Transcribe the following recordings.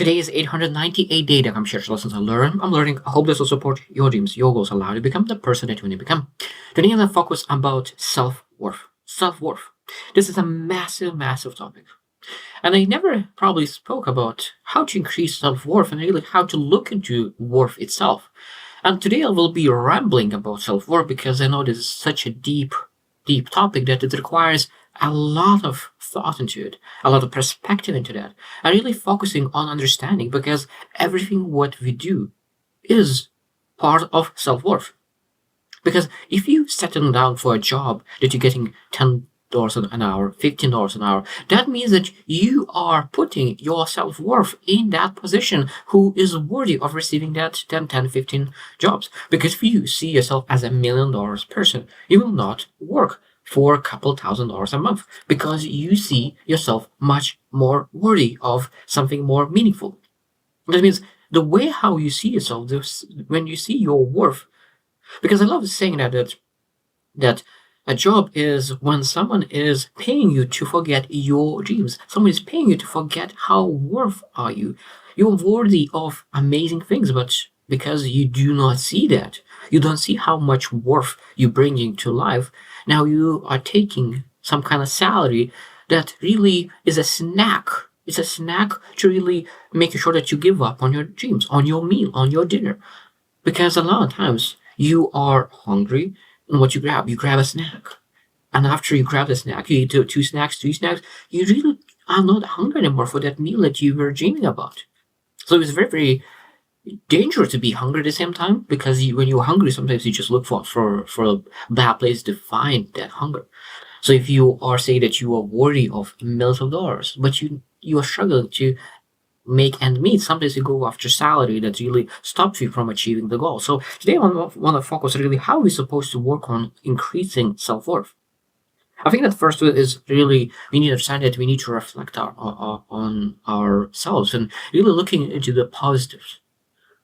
Today is 898 day that I'm sharing lessons I learn. I'm learning. I hope this will support your dreams, your goals, allow you to become the person that you want to become. Today I'm going to focus about self-worth. Self-worth. This is a massive, massive topic. And I never probably spoke about how to increase self-worth and really how to look into worth itself. And today I will be rambling about self-worth because I know this is such a deep, deep topic that it requires a lot of thought into it, a lot of perspective into that, and really focusing on understanding because everything what we do is part of self-worth. Because if you settle down for a job that you're getting $10 an hour, $15 an hour, that means that you are putting your self-worth in that position who is worthy of receiving that 10, 15 jobs. Because if you see yourself as $1,000,000 person, you will not work for a couple $1,000s a month because you see yourself much more worthy of something more meaningful. That means the way how you see yourself, when you see your worth, because I love saying that a job is when someone is paying you to forget your dreams. Someone is paying you to forget how worth are you. You're worthy of amazing things, but because you do not see that, you don't see how much worth you bringing to life. Now you are taking some kind of salary that really is a snack. It's a snack to really make sure that you give up on your dreams, on your meal, on your dinner. Because a lot of times you are hungry, and what you grab a snack. And after you grab the snack, you eat two snacks, three snacks, you really are not hungry anymore for that meal that you were dreaming about. So it's very, very dangerous to be hungry at the same time because when you're hungry, sometimes you just look for a bad place to find that hunger. So if you are saying that you are worthy of millions of dollars, but you are struggling to make ends meet, sometimes you go after salary that really stops you from achieving the goal. So today I want to focus really how we're supposed to work on increasing self-worth. I think that first is really we need to understand that we need to reflect on ourselves and really looking into the positives.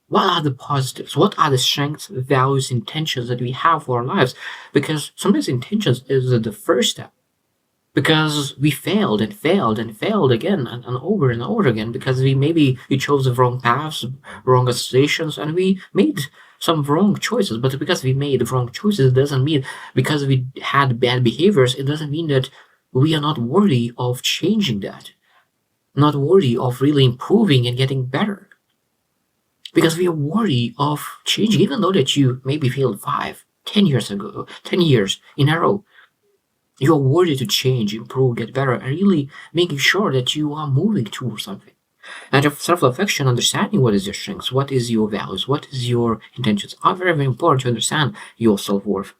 What are the positives? What are the strengths, values, intentions that we have for our lives? Because sometimes intentions is the first step. Because we failed and failed and failed again and over and over again because we chose the wrong paths, wrong associations, and we made some wrong choices. But because we made the wrong choices, it doesn't mean because we had bad behaviors, it doesn't mean that we are not worthy of changing that, not worthy of really improving and getting better. Because we are worthy of changing, even though that you maybe failed 5, 10 years ago, 10 years in a row. You're worthy to change, improve, get better, and really making sure that you are moving towards something. And self-reflection, understanding what is your strengths, what is your values, what is your intentions, are very, very important to understand your self-worth.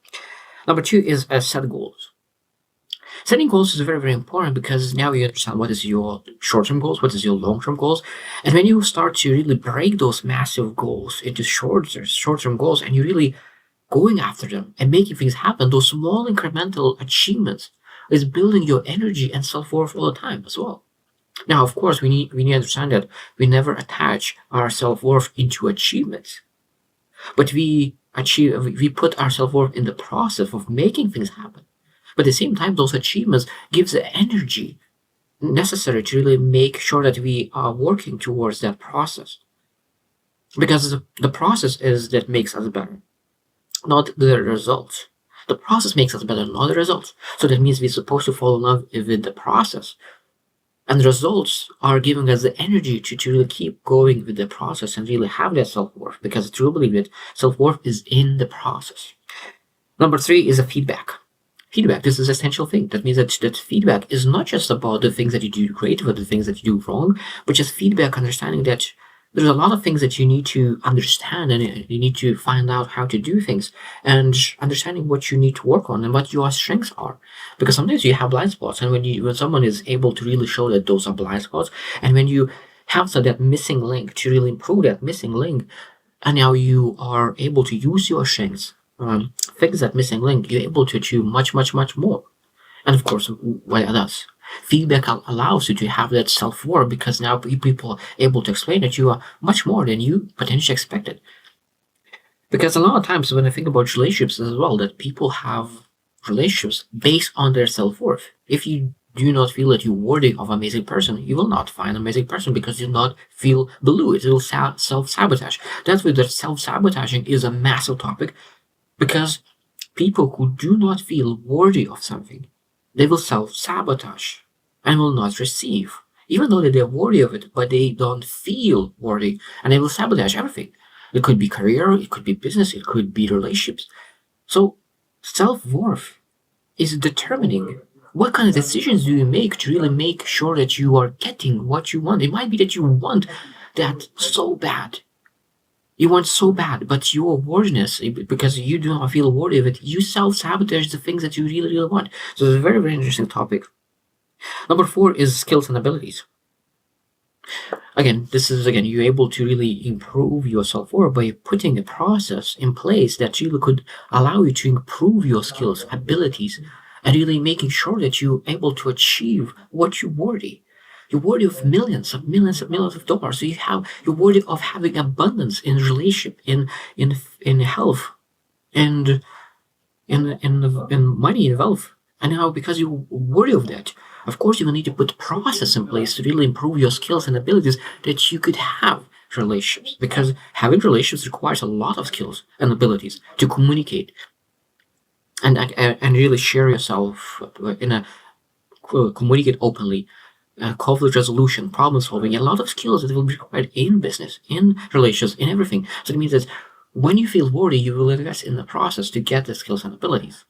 Number 2 is set goals. Setting goals is very, very important because now you understand what is your short-term goals, what is your long-term goals. And when you start to really break those massive goals into short-term goals and you really going after them and making things happen, those small incremental achievements is building your energy and self-worth all the time as well. Now, of course, we need to understand that we never attach our self-worth into achievements, but we put our self-worth in the process of making things happen. But at the same time, those achievements gives the energy necessary to really make sure that we are working towards that process. Because the process is that makes us better, not the results. The process makes us better, not the results. So that means we're supposed to fall in love with the process. And the results are giving us the energy to really keep going with the process and really have that self-worth. Because I truly believe that self-worth is in the process. Number 3 is a feedback. Feedback, this is an essential thing. That means that feedback is not just about the things that you do great or the things that you do wrong, but just feedback, understanding that there's a lot of things that you need to understand and you need to find out how to do things and understanding what you need to work on and what your strengths are. Because sometimes you have blind spots, and when someone is able to really show that those are blind spots, and when you have that missing link to really improve that missing link, and now you are able to use your strengths, fix that missing link, you're able to achieve much, much, much more. And of course, what else? Feedback allows you to have that self-worth because now people are able to explain that you are much more than you potentially expected. Because a lot of times when I think about relationships as well, that people have relationships based on their self-worth. If you do not feel that you're worthy of an amazing person, you will not find an amazing person because you not feel below it. It will self-sabotage. That's why the self-sabotaging is a massive topic, because people who do not feel worthy of something, they will self-sabotage and will not receive. Even though they're worthy of it, but they don't feel worthy, and they will sabotage everything. It could be career, it could be business, it could be relationships. So self-worth is determining what kind of decisions do you make to really make sure that you are getting what you want. It might be that you want that so bad. You want so bad, but your worthiness, because you do not feel worthy of it, you self-sabotage the things that you really, really want. So it's a very, very interesting topic. Number 4 is skills and abilities. Again, you're able to really improve your self-worth by putting a process in place that really could allow you to improve your skills, abilities, and really making sure that you're able to achieve what you're worthy. You're worthy of millions of dollars. So you're worthy of having abundance in relationship, in health, and in money and wealth. And now, because you're worthy of that, of course, you will need to put process in place to really improve your skills and abilities that you could have relationships. Because having relationships requires a lot of skills and abilities to communicate and really share yourself in a communicate openly, conflict resolution, problem solving, a lot of skills that will be required in business, in relationships, in everything. So it means that when you feel worthy, you will invest in the process to get the skills and abilities.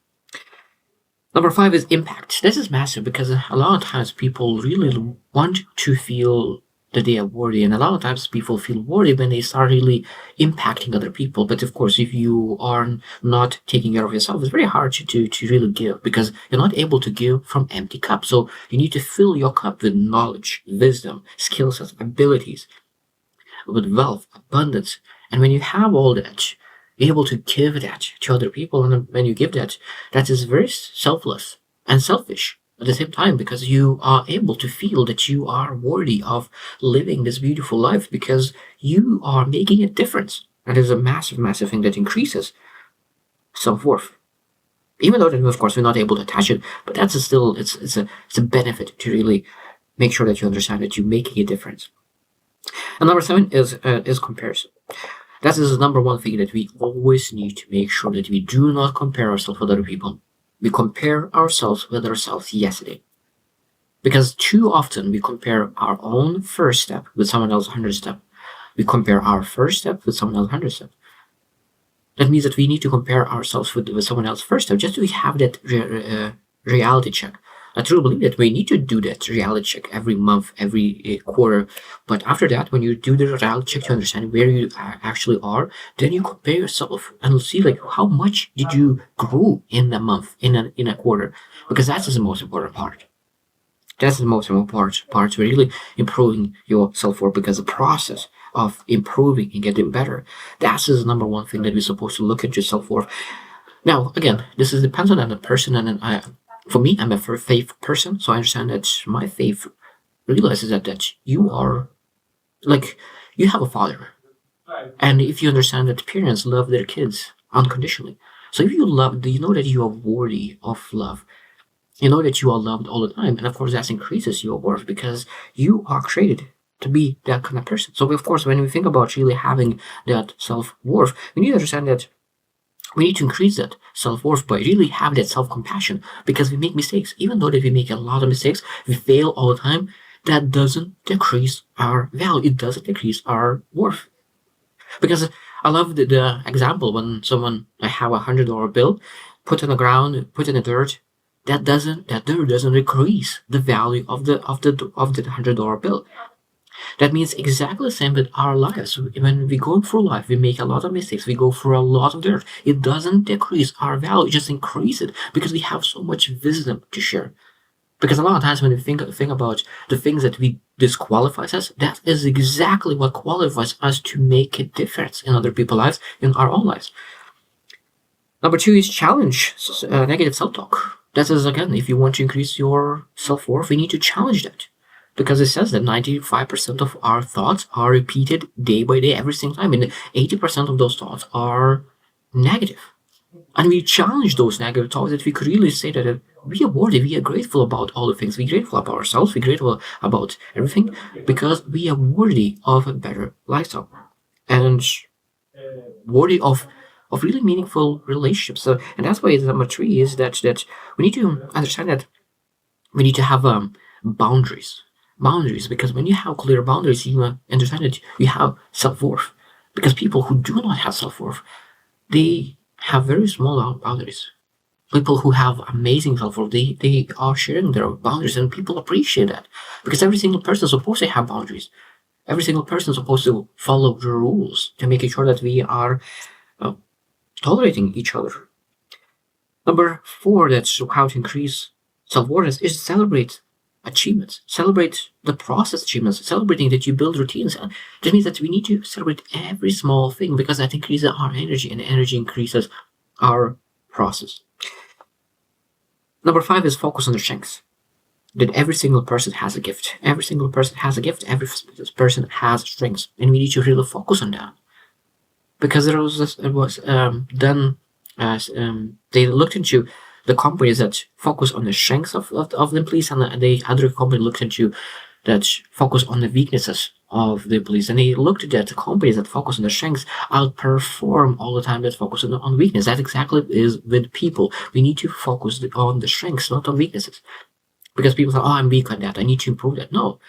Number 5 is impact. This is massive because a lot of times people really want to feel that they are worthy, and a lot of times people feel worthy when they start really impacting other people. But of course, if you are not taking care of yourself, it's very hard to really give, because you're not able to give from empty cup. So you need to fill your cup with knowledge, wisdom, skills, abilities, with wealth, abundance. And when you have all that, you're able to give that to other people. And when you give that, that is very selfless and selfish at the same time, because you are able to feel that you are worthy of living this beautiful life because you are making a difference. That is a massive, massive thing that increases self-worth. Even though, of course, we're not able to attach it, but that's still, it's a benefit to really make sure that you understand that you're making a difference. And number 7 is comparison. That is the number 1 thing that we always need to make sure that we do not compare ourselves with other people. We compare ourselves with ourselves yesterday. Because too often we compare our own first step with someone else's 100th step. We compare our first step with someone else's 100th step. That means that we need to compare ourselves with someone else's first step just to have that reality check. I truly believe that we need to do that reality check every month, every quarter. But after that, when you do the reality check to understand where you actually are, then you compare yourself and see like how much did you grow in a month, in a quarter, because that's the most important part. That's the most important part to really improving your self-worth, because the process of improving and getting better, that's the number 1 thing that we're supposed to look at your self-worth. Now, again, this is dependent on the person, and for me, I'm a faith person, so I understand that my faith realizes that you are, like, you have a father. And if you understand that parents love their kids unconditionally. So if you love, you know that you are worthy of love. You know that you are loved all the time. And of course, that increases your worth because you are created to be that kind of person. So of course, when we think about really having that self-worth, we need to understand that we need to increase that self-worth by really have that self-compassion, because we make mistakes. Even though that we make a lot of mistakes, we fail all the time, that doesn't decrease our value. It doesn't decrease our worth. Because I love the example when someone, I have $100 bill, put on the ground, put in the dirt, that dirt doesn't decrease the value of the $100 bill. That means exactly the same with our lives. When we go through life, we make a lot of mistakes. We go through a lot of dirt. It doesn't decrease our value. It just increases it because we have so much wisdom to share. Because a lot of times when we think about the things that we disqualifies us, that is exactly what qualifies us to make a difference in other people's lives, in our own lives. Number 2 is challenge negative self-talk. That is, again, if you want to increase your self-worth, we need to challenge that. Because it says that 95% of our thoughts are repeated day by day, every single time. And 80% of those thoughts are negative. And we challenge those negative thoughts, that we could really say that we are worthy, we are grateful about all the things, we're grateful about ourselves, we're grateful about everything, because we are worthy of a better lifestyle and worthy of really meaningful relationships. So, and that's why number three is that we need to understand that we need to have boundaries. Boundaries, because when you have clear boundaries, you understand that you have self-worth. Because people who do not have self-worth, they have very small boundaries. People who have amazing self-worth, they are sharing their boundaries, and people appreciate that. Because every single person is supposed to have boundaries. Every single person is supposed to follow the rules to make sure that we are tolerating each other. Number four, that's how to increase self-worth, is celebrate achievements. Celebrate the process achievements. Celebrating that you build routines. That means that we need to celebrate every small thing, because that increases our energy, and energy increases our process. Number five is focus on the strengths. That every single person has a gift. Every single person has a gift. Every person has strengths, and we need to really focus on that. Because it was done as they looked into the companies that focus on the strengths of the employees, and the other company looked into that focus on the weaknesses of the employees, and they looked at that the companies that focus on the strengths outperform all the time that focus on weakness. That exactly is with people. We need to focus on the strengths, not on weaknesses. Because people say, "Oh, I'm weak on that. I need to improve that." No,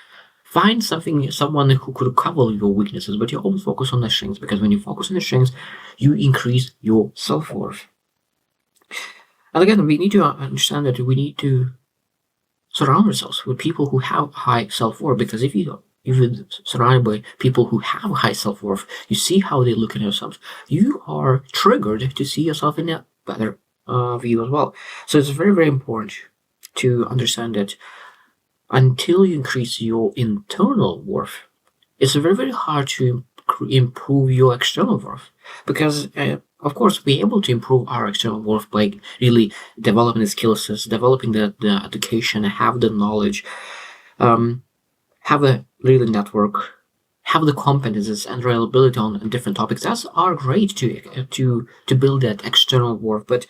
find someone who could cover your weaknesses, but you always focus on the strengths, because when you focus on the strengths, you increase your self-worth. And again, we need to understand that we need to surround ourselves with people who have high self-worth, because if you're surrounded by people who have high self-worth, you see how they look at themselves, you are triggered to see yourself in a better view as well. So it's very, very important to understand that until you increase your internal worth, it's very, very hard to improve your external worth. Because, of course, we're able to improve our external worth by really developing the skill sets, developing the education, have the knowledge, have a really network, have the competences and reliability on different topics. That's are great to build that external worth. But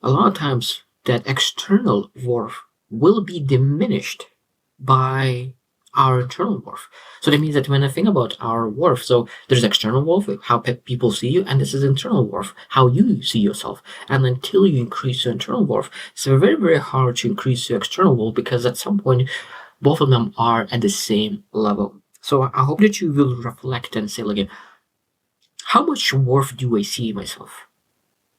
a lot of times, that external worth will be diminished by our internal worth. So that means that when I think about our worth, so there's external worth, how people see you, and this is internal worth, how you see yourself. And until you increase your internal worth, it's very, very hard to increase your external worth, because at some point, both of them are at the same level. So I hope that you will reflect and say, like, how much worth do I see in myself?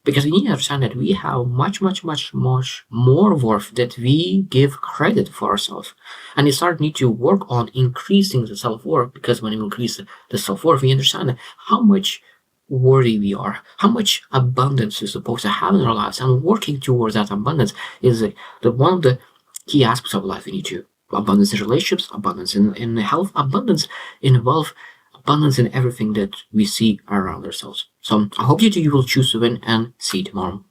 Because we need to understand that we have much, much, much, much more worth that we give credit for ourselves. And you start need to work on increasing the self-worth, because when you increase the self-worth, we understand how much worthy we are, how much abundance we're supposed to have in our lives, and working towards that abundance is the one of the key aspects of life. We need to abundance in relationships, abundance in health, abundance in wealth, abundance in everything that we see around ourselves. So I hope you will choose to win, and see you tomorrow.